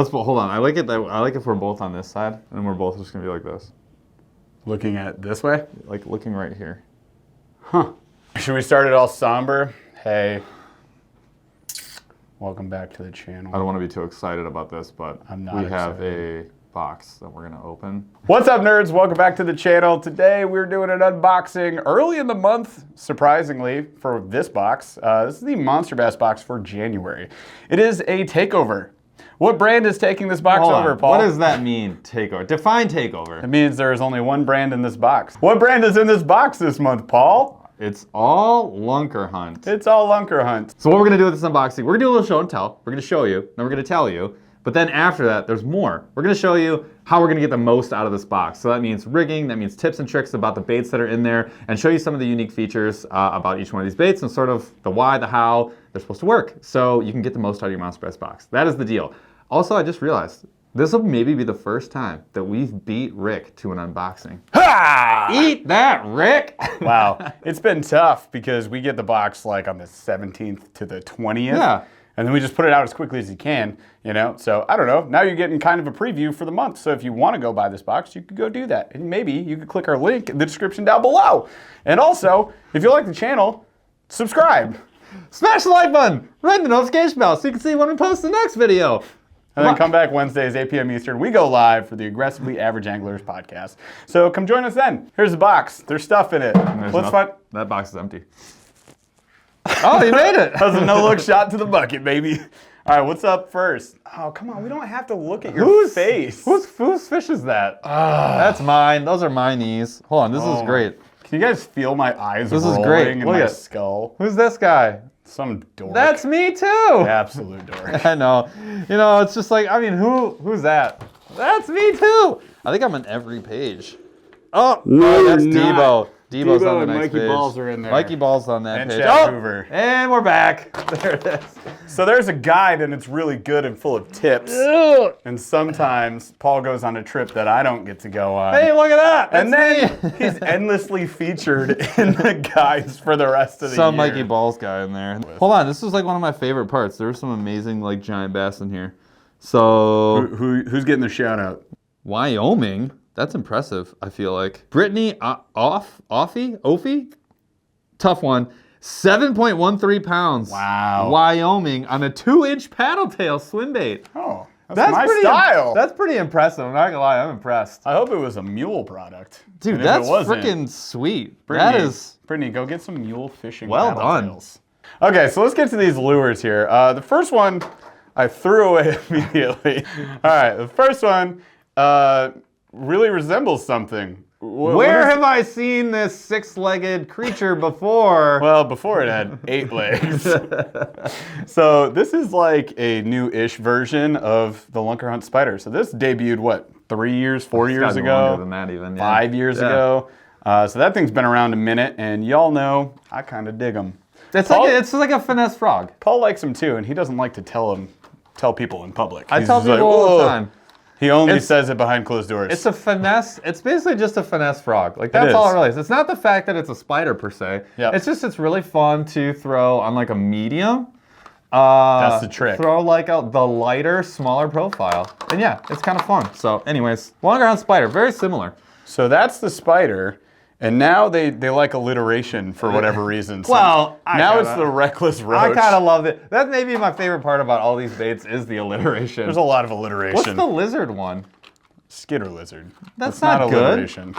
hold on. I like it if we're both on this side, and we're both just gonna be like this. Looking at this way? Like looking right here. Huh. Should we start it all somber? Hey. Welcome back to the channel. I don't want to be too excited about this, but we have a box that we're gonna open. What's up, nerds? Welcome back to the channel. Today we're doing an unboxing early in the month, surprisingly, for this box. This is the Monsterbass box for January. It is a takeover. What brand is taking this box over, Paul? What does that mean, takeover? Define takeover. It means there is only one brand in this box. What brand is in this box this month, Paul? It's all Lunkerhunt. It's all Lunkerhunt. So what we're gonna do with this unboxing, we're gonna do a little show and tell. We're gonna show you, then we're gonna tell you. But then after that, there's more. We're gonna show you how we're gonna get the most out of this box. So that means rigging, that means tips and tricks about the baits that are in there, and show you some of the unique features about each one of these baits and sort of the why, the how they're supposed to work. So you can get the most out of your Monsterbass box. That is the deal. Also, I just realized, this will maybe be the first time that we've beat Rick to an unboxing. Ha! Eat that, Rick! Wow, it's been tough because we get the box like on the 17th to the 20th. Yeah. And then we just put it out as quickly as you can, you know? So I don't know, now you're getting kind of a preview for the month. So if you want to go buy this box, you could go do that. And maybe you could click our link in the description down below. And also, if you like the channel, subscribe. Smash the like button, ring the notification bell so you can see when we post the next video. And then come back Wednesdays, 8 p.m. Eastern. We go live for the Aggressively Average Anglers podcast. So come join us then. Here's the box. There's stuff in it. Let's find. That box is empty. Oh, you made it. That was a no-look shot to the bucket, baby. All right, what's up first? Oh, come on. We don't have to look at your face. Whose fish is that? That's mine. Those are my knees. Hold on, this is great. Can you guys feel my eyes rolling in my skull? Who's this guy? Some dork. That's me too. Absolute dork. I know. You know, it's just like, I mean, who's that? That's me too. I think I'm on every page. Oh, no, that's Debo. Debo's on the next Mikey page. Balls are in there. Mikey Balls on that and page. Chad Hoover. And we're back. There it is. So there's a guide and it's really good and full of tips. And sometimes Paul goes on a trip that I don't get to go on. Hey, look at that. That's and then he's endlessly featured in the guides for the rest of the year. Some Mikey Balls guy in there. Hold on, this is like one of my favorite parts. There were some amazing like giant bass in here. So who's getting the shout out? Wyoming. That's impressive, I feel like. Brittany Offie? Tough one. 7.13 pounds. Wow. Wyoming on a 2-inch paddle tail swim bait. Oh, that's my pretty, style. That's pretty impressive. I'm not gonna lie, I'm impressed. I hope it was a mule product. Dude, that's freaking sweet. Brittany, go get some mule fishing paddle tails. Okay, so let's get to these lures here. The first one I threw away immediately. All right, the first one, really resembles something. Where have I seen this 6-legged creature before? Well, before it had 8 legs. So this is like a new-ish version of the Lunkerhunt Spider. So this debuted, what, 3 years, 4 years ago? Longer than that even. 5 years ago. So that thing's been around a minute, and y'all know I kind of dig them. It's like a finesse frog. Paul likes them too, and he doesn't like to tell people in public. I tell people all the time. He only says it behind closed doors. It's a finesse. It's basically just a finesse frog. Like that's all it really is. It's not the fact that it's a spider per se. Yep. It's just it's really fun to throw on like a medium. That's the trick. Throw like the lighter, smaller profile, and yeah, it's kind of fun. So, anyways, Lunkerhunt Spider, very similar. So that's the spider. And now they like alliteration for whatever reason. So well, now it's the Reckless Roach. I kind of love it. That may be my favorite part about all these baits is the alliteration. There's a lot of alliteration. What's the lizard one? Skitter lizard. That's not good. Alliteration.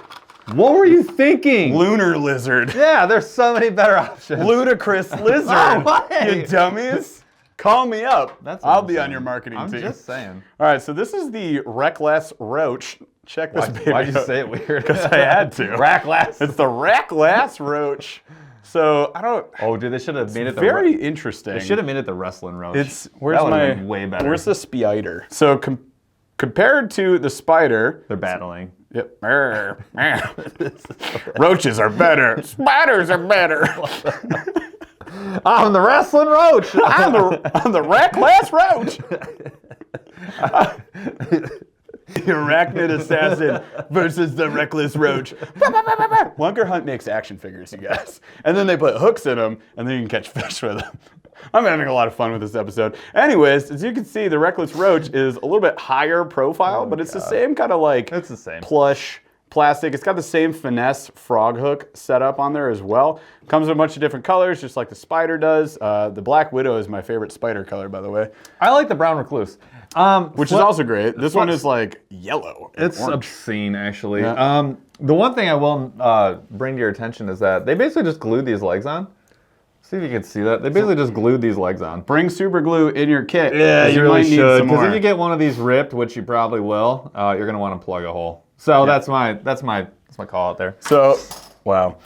What were you thinking? Lunar lizard. Yeah, there's so many better options. Ludicrous lizard. Oh, you dummies. Call me up. I'll be on your marketing team. I'm just saying. All right, so this is the Reckless Roach. Check this baby out. Why'd you say it weird? Because I had to. Reckless. It's the Reckless Roach. So I don't. Oh, dude, they should have made it the. Very interesting. They should have made it the wrestling roach. Where's way better. Where's the spider? So compared to the spider, they're battling. Yep. Roaches are better. Spiders are better. I'm the wrestling roach. I'm the Reckless Roach. The arachnid assassin versus the reckless roach. Lunkerhunt makes action figures, you guys. And then they put hooks in them, and then you can catch fish with them. I'm having a lot of fun with this episode. Anyways, as you can see, the Reckless Roach is a little bit higher profile, but it's the same kind of like It's the same. plush plastic. It's got the same finesse frog hook setup on there as well. Comes in a bunch of different colors, just like the Spider does. The Black Widow is my favorite spider color, by the way. I like the brown recluse. Which is also great. This one is like yellow. It's orange. obscene, actually. Yeah. The one thing I will bring to your attention is that they basically just glued these legs on. See if you can see that. They basically just glued these legs on. Bring super glue in your kit. Yeah, you really might need should. some Because more. if you get one of these ripped, which you probably will, you're gonna want to plug a hole. So that's my call out there. So, wow.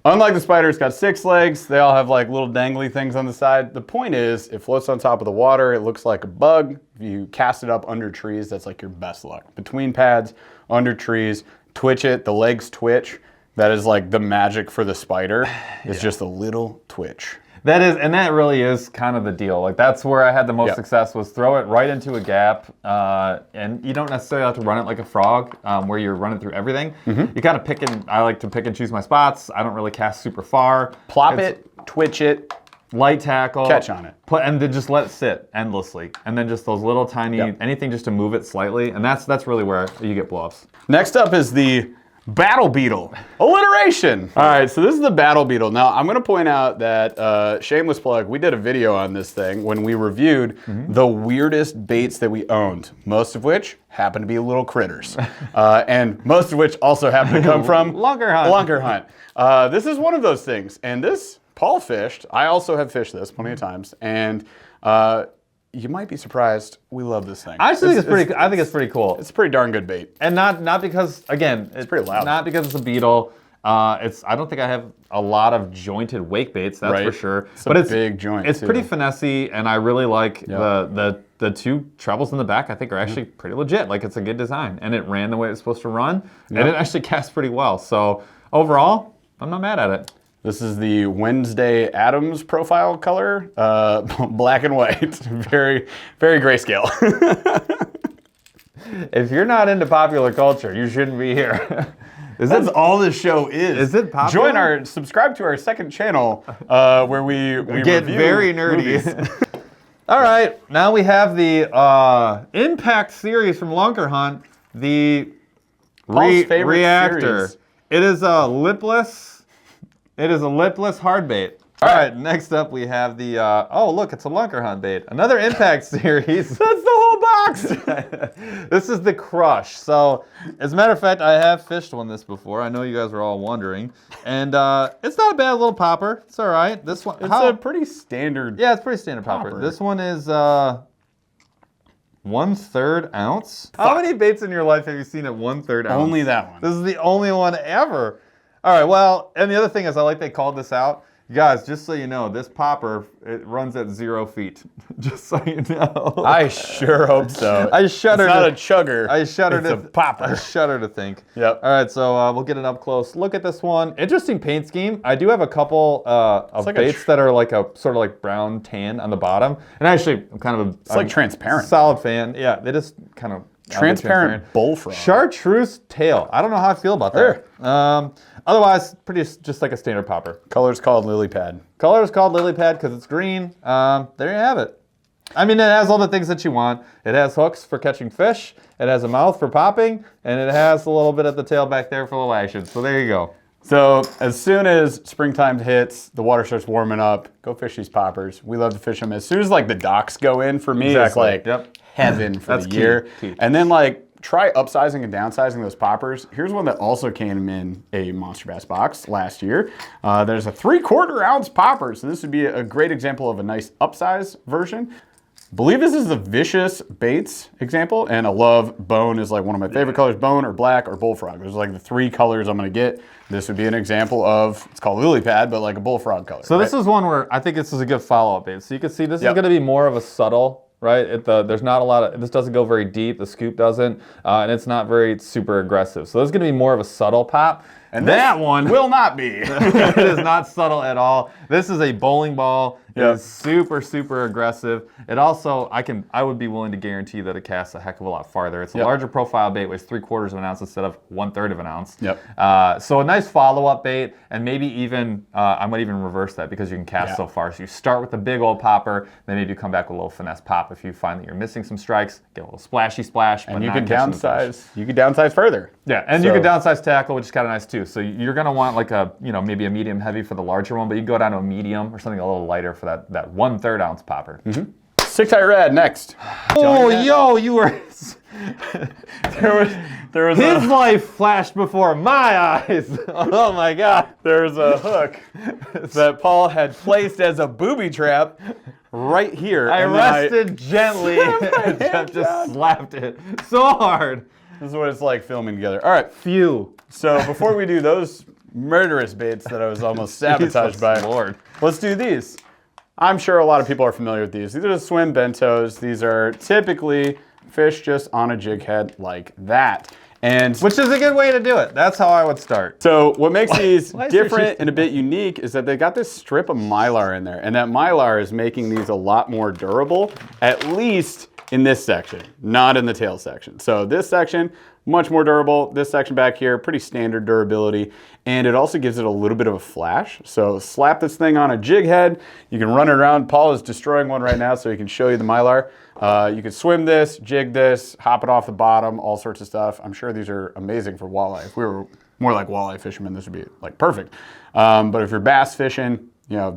Unlike the Spider, it's got 6 legs. They all have like little dangly things on the side. The point is, it floats on top of the water. It looks like a bug. If you cast it up under trees, that's like your best luck. Between pads, under trees, twitch it. The legs twitch. That is like the magic for the Spider. It's just a little twitch. That is, and that really is kind of the deal. Like that's where I had the most success was throw it right into a gap, and you don't necessarily have to run it like a frog, where you're running through everything. You kind of I like to pick and choose my spots. I don't really cast super far. Plop it, twitch it, light tackle, catch on it, and then just let it sit endlessly, and then just those little tiny anything just to move it slightly, and that's really where you get blow-ups. Next up is the Battle Beetle. Alliteration! All right, so this is the Battle Beetle. Now, I'm gonna point out that, shameless plug, we did a video on this thing when we reviewed the weirdest baits that we owned, most of which happen to be little critters. And most of which also happen to come from Lunkerhunt. This is one of those things, and this, Paul fished. I also have fished this plenty of times, and you might be surprised. We love this thing. I actually think I think it's pretty cool. It's a pretty darn good bait. And not because, again, it's pretty loud. Not because it's a beetle. I don't think I have a lot of jointed wake baits, that's for sure. But it's a big joint. It's pretty finessey, and I really like Yep. the 2 trebles in the back. I think are actually pretty legit. Like it's a good design, and it ran the way it was supposed to run, and it actually casts pretty well. So overall, I'm not mad at it. This is the Wednesday Addams profile color, black and white, very, very grayscale. If you're not into popular culture, you shouldn't be here. That's all this show is. Is it popular? Subscribe to our second channel where we get review very nerdy. movies. All right, now we have the Impact series from Lunkerhunt, the Paul's favorite Reactor. series. It is a lipless hard bait. All right, next up we have the, oh look, it's a Lunkerhunt bait. Another Impact series. That's the whole box. This is the Crush. So, as a matter of fact, I have fished one this before. I know you guys are all wondering. And it's not a bad little popper. It's all right. This one, It's a pretty standard. yeah, it's pretty standard popper. This one is 1/3 ounce. How many baits in your life have you seen at 1/3 ounce? Only that one. This is the only one ever. All right, well, and the other thing is I like they called this out. Guys, just so you know, this popper, it runs at 0 feet. Just so you know. I sure hope so. I shudder. It's not a chugger. I shudder it's to a popper. I shudder to think. Yep. All right, so we'll get an up close look at this one. Interesting paint scheme. I do have a couple of like baits that are like a sort of like brown tan on the bottom, and actually I'm kind of a It's like transparent. solid fan. Yeah, they just kind of Transparent bullfrog. Chartreuse tail. I don't know how I feel about that. Otherwise, pretty just like a standard popper. Color's called Lily Pad. Color is called Lily Pad because it's green. There you have it. I mean, it has all the things that you want. It has hooks for catching fish. It has a mouth for popping, and it has a little bit at the tail back there for the lashes. So there you go. So as soon as springtime hits, the water starts warming up, go fish these poppers. We love to fish them. As soon as like the docks go in, for me, it's like heaven for the year. Key. And then like try upsizing and downsizing those poppers. Here's one that also came in a Monsterbass box last year. There's a 3/4 ounce popper. So this would be a great example of a nice upsize version. Believe this is the Vicious Baits example, and I love bone is like one of my favorite colors, bone or black or bullfrog. Those are like the 3 colors I'm gonna get. This would be an example of, it's called Lily Pad, but like a bullfrog color. So this is one where I think this is a good follow-up bait. So you can see this is gonna be more of a subtle, right? There's not a lot of, this doesn't go very deep, the scoop doesn't, and it's not very super aggressive. So this is gonna be more of a subtle pop. And that one will not be. It is not subtle at all. This is a bowling ball is super, super aggressive. It also, I would be willing to guarantee that it casts a heck of a lot farther. It's a larger profile bait, weighs 3/4 of an ounce instead of 1/3 of an ounce. So a nice follow-up bait, and maybe even, I might even reverse that because you can cast so far. So you start with the big old popper, then maybe you come back with a little finesse pop if you find that you're missing some strikes, get a little splashy splash. And you can downsize. You can downsize further. Yeah, and you can downsize tackle, which is kind of nice too. So you're gonna want like a, maybe a medium heavy for the larger one, but you go down to a medium or something a little lighter for that 1/3 ounce popper. Stick tight red next. Oh, yo, you were. there was his life flashed before my eyes. Oh my God. There's a hook that Paul had placed as a booby trap right here. I rested gently and Jeff just slapped it so hard. This is what it's like filming together. All right. Phew. So before we do those murderous baits that I was almost sabotaged by, Lord. Let's do these. I'm sure a lot of people are familiar with these. These are the swim bentos. These are typically fish just on a jig head like that. And which is a good way to do it. That's how I would start. So what makes these different and a bit unique is that they got this strip of mylar in there. And that mylar is making these a lot more durable, at least in this section, not in the tail section. So this section, much more durable. This section back here, pretty standard durability. And it also gives it a little bit of a flash. So slap this thing on a jig head. You can run it around. Paul is destroying one right now so he can show you the mylar. You can swim this, jig this, hop it off the bottom, all sorts of stuff. I'm sure these are amazing for walleye. If we were more like walleye fishermen, this would be like perfect. But if you're bass fishing,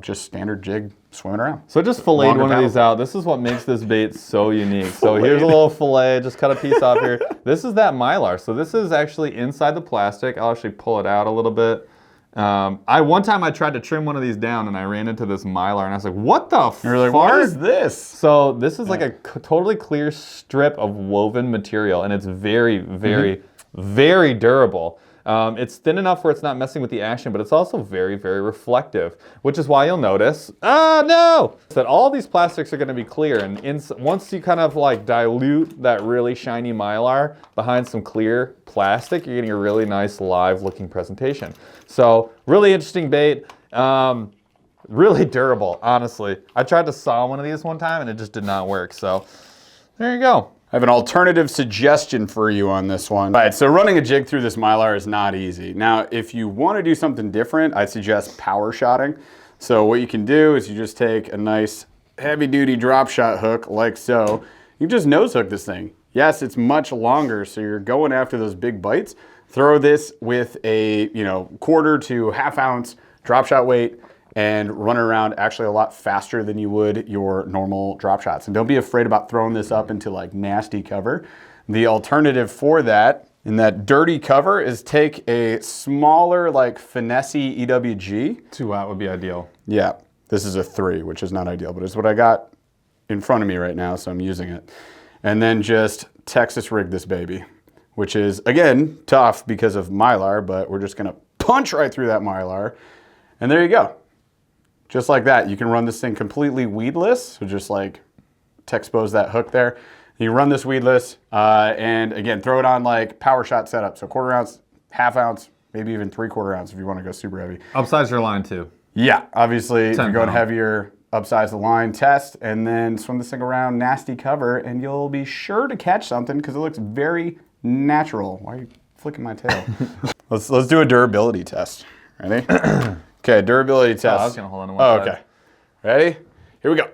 just standard jig swimming around. So I just filleted one of these out. This is what makes this bait so unique. So here's a little fillet, just cut a piece off here. This is that mylar. So this is actually inside the plastic. I'll actually pull it out a little bit. One time I tried to trim one of these down and I ran into this mylar and I was like, what the fuck? You're like, what is this? So this is like a totally clear strip of woven material and it's very, very, very durable. It's thin enough where it's not messing with the action, but it's also very, very reflective, which is why you'll notice, that all these plastics are gonna be clear. And once you kind of like dilute that really shiny mylar behind some clear plastic, you're getting a really nice live looking presentation. So really interesting bait, really durable, honestly. I tried to saw one of these one time and it just did not work. So there you go. I have an alternative suggestion for you on this one. All right, so running a jig through this mylar is not easy. Now, if you want to do something different, I'd suggest power shotting. So what you can do is you just take a nice heavy-duty drop shot hook like so. You just nose hook this thing. Yes, it's much longer, so you're going after those big bites. Throw this with a 1/4 to 1/2 ounce drop shot weight and run around actually a lot faster than you would your normal drop shots. And don't be afraid about throwing this up into like nasty cover. The alternative for that, in that dirty cover, is take a smaller like finessey EWG. 2-aught would be ideal. Yeah, this is a 3, which is not ideal, but it's what I got in front of me right now, so I'm using it. And then just Texas rig this baby, which is, again, tough because of mylar, but we're just gonna punch right through that mylar. And there you go. Just like that, you can run this thing completely weedless. So just like expose that hook there. You run this weedless, and again, throw it on like power shot setup. So 1/4 ounce, 1/2 ounce, maybe even 3/4 ounce if you want to go super heavy. Upsize your line too. Yeah, obviously, if you're going pound. heavier, upsize the line, test, and then swim this thing around nasty cover, and you'll be sure to catch something because it looks very natural. Why are you flicking my tail? Let's do a durability test. Ready? Okay, durability test. I was gonna hold on to one side. Okay. Ready? Here we go.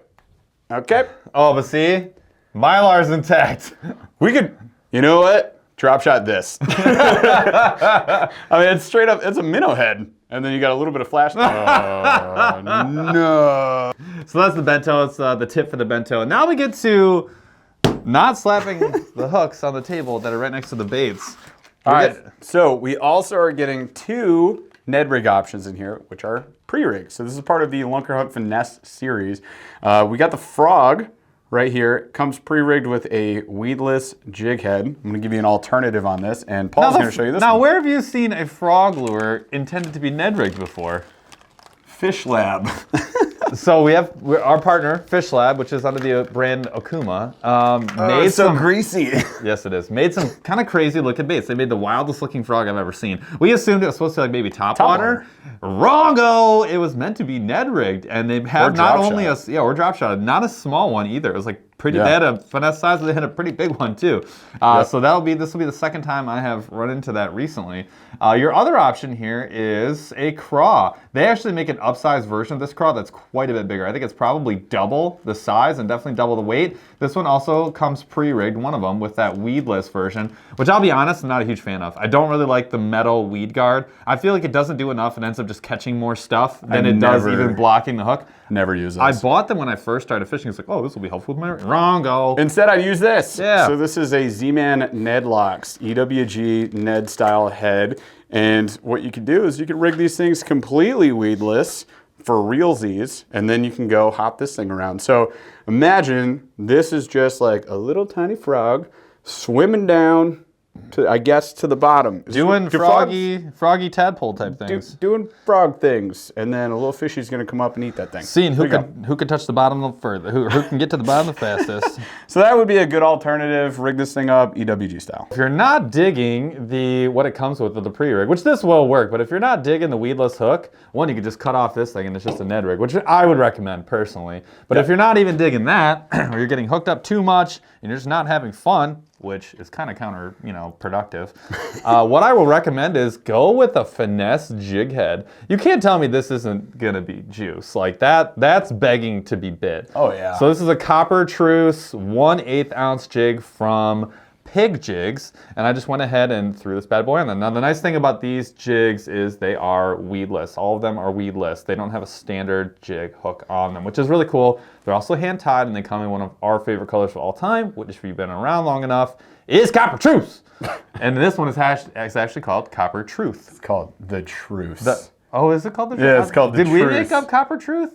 Okay. Oh, but see, mylar's intact. We could, you know what? Drop shot this. I mean, it's straight up, it's a minnow head. And then you got a little bit of flash. Oh, no. So that's the bento, it's the tip for the bento. And now we get to not slapping the hooks on the table that are right next to the baits. All right, so we also are getting 2 Ned Rig options in here, which are pre-rigs. So this is part of the Lunkerhunt Finesse series. We got the frog right here. It comes pre-rigged with a weedless jig head. I'm gonna give you an alternative on this, and Paul's gonna show you this Now, one. where have you seen a frog lure intended to be Ned rigged before? Fish Lab. So we have our partner, Fish Lab, which is under the brand Okuma. Made it's so some greasy. Yes, it is. Made some kind of crazy looking baits. They made the wildest looking frog I've ever seen. We assumed it was supposed to be like maybe topwater. Wrongo! It was meant to be Ned rigged, and they have not only or drop shot, not a small one either. It was like pretty. They had a finesse size, but they had a pretty big one too. So this will be the second time I have run into that recently. Your other option here is a craw. They actually make an upsized version of this craw that's quite a bit bigger. I think it's probably double the size and definitely double the weight. This one also comes pre-rigged, one of them, with that weedless version, which I'll be honest, I'm not a huge fan of. I don't really like the metal weed guard. I feel like it doesn't do enough and ends up just catching more stuff than it does even blocking the hook. Never use those. I bought them when I first started fishing. It's like, oh, this will be helpful with my wrongo. Instead, I use this. Yeah. So this is a ZMan Ned Locks, EWG Ned style head. And what you can do is you can rig these things completely weedless for realsies, and then you can go hop this thing around. So imagine this is just like a little tiny frog swimming down to, I guess, to the bottom. Doing froggy tadpole type things. Doing frog things, and then a little fishy's gonna come up and eat that thing. Seeing who could touch the bottom the further, who can get to the bottom the fastest. So that would be a good alternative. Rig this thing up EWG style. If you're not digging what it comes with the pre-rig, which this will work, but if you're not digging the weedless hook, one, you could just cut off this thing and it's just a Ned rig, which I would recommend personally. But if you're not even digging that, or you're getting hooked up too much and you're just not having fun, which is kind of productive. What I will recommend is go with a finesse jig head. You can't tell me this isn't gonna be juice. Like that's begging to be bit. Oh yeah. So this is a copper truce, 1/8 ounce jig from Pig Jigs, and I just went ahead and threw this bad boy on them. Now the nice thing about these jigs is they are weedless. All of them are weedless. They don't have a standard jig hook on them, which is really cool. They're also hand tied, and they come in one of our favorite colors of all time, which if you've been around long enough, is Copper Truce. And this one is actually called Copper Truth. It's called the Truce. Oh, is it called the Truth? Yeah, it's called the Truth. Did we Truce. make up Copper Truth?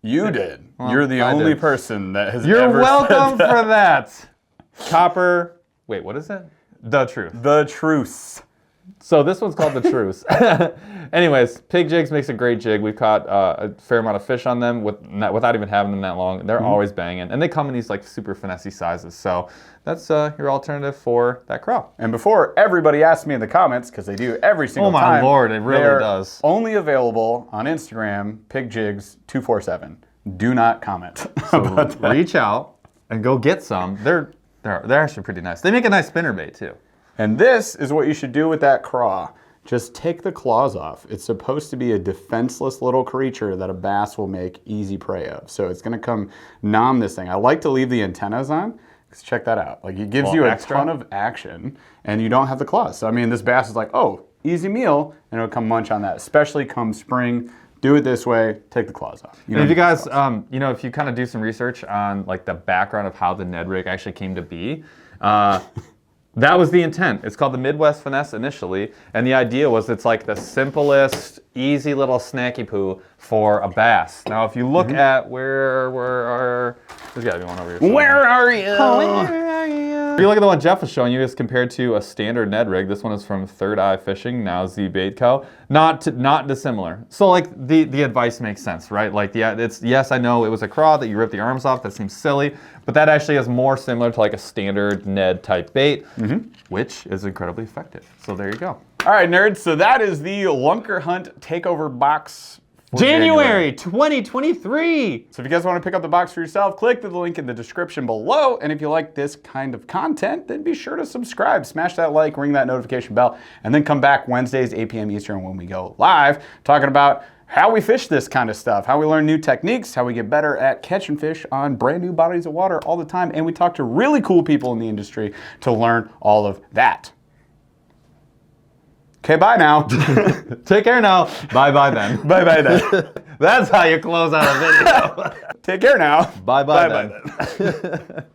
You did. Well, You're the only person that has You're ever welcome said that. for that. Copper. Wait, what is it? The Truth. The Truce. So this one's called the Truce. Anyways, Pig Jigs makes a great jig. We've caught a fair amount of fish on them without even having them that long. They're always banging, and they come in these like super finessey sizes. So that's your alternative for that craw. And before everybody asks me in the comments, because they do every single time. Oh my lord, it really does. Only available on Instagram, PigJigs247. Do not comment about that. Reach out and go get some. They're actually pretty nice. They make a nice spinner bait too. And this is what you should do with that craw. Just take the claws off. It's supposed to be a defenseless little creature that a bass will make easy prey of. So it's gonna come nom this thing. I like to leave the antennas on, because check that out. Like it gives you a ton of action and you don't have the claws. So I mean, this bass is like, oh, easy meal, and it'll come munch on that, especially come spring. Do it this way, take the claws off. And if you guys, if you kind of do some research on like the background of how the Ned rig actually came to be, that was the intent. It's called the Midwest Finesse initially, and the idea was it's like the simplest, easy little snacky poo for a bass. Now, if you look at there's gotta be one over here. Where are you? If you look at the one Jeff was showing you, as compared to a standard Ned rig, this one is from Third Eye Fishing, now Z Bait Co. Not dissimilar. So like the advice makes sense, right? Like yes, I know it was a craw that you ripped the arms off. That seems silly, but that actually is more similar to like a standard Ned type bait, which is incredibly effective. So there you go. All right, nerds. So that is the Lunkerhunt Takeover box. January 2023. So if you guys want to pick up the box for yourself, click the link in the description below. And if you like this kind of content, then be sure to subscribe, smash that like, ring that notification bell, and then come back Wednesdays, 8 p.m. Eastern when we go live, talking about how we fish this kind of stuff, how we learn new techniques, how we get better at catching fish on brand new bodies of water all the time. And we talk to really cool people in the industry to learn all of that. Okay, bye now. Take care now. Bye-bye then. Bye-bye then. That's how you close out a video. Take care now. Bye-bye then.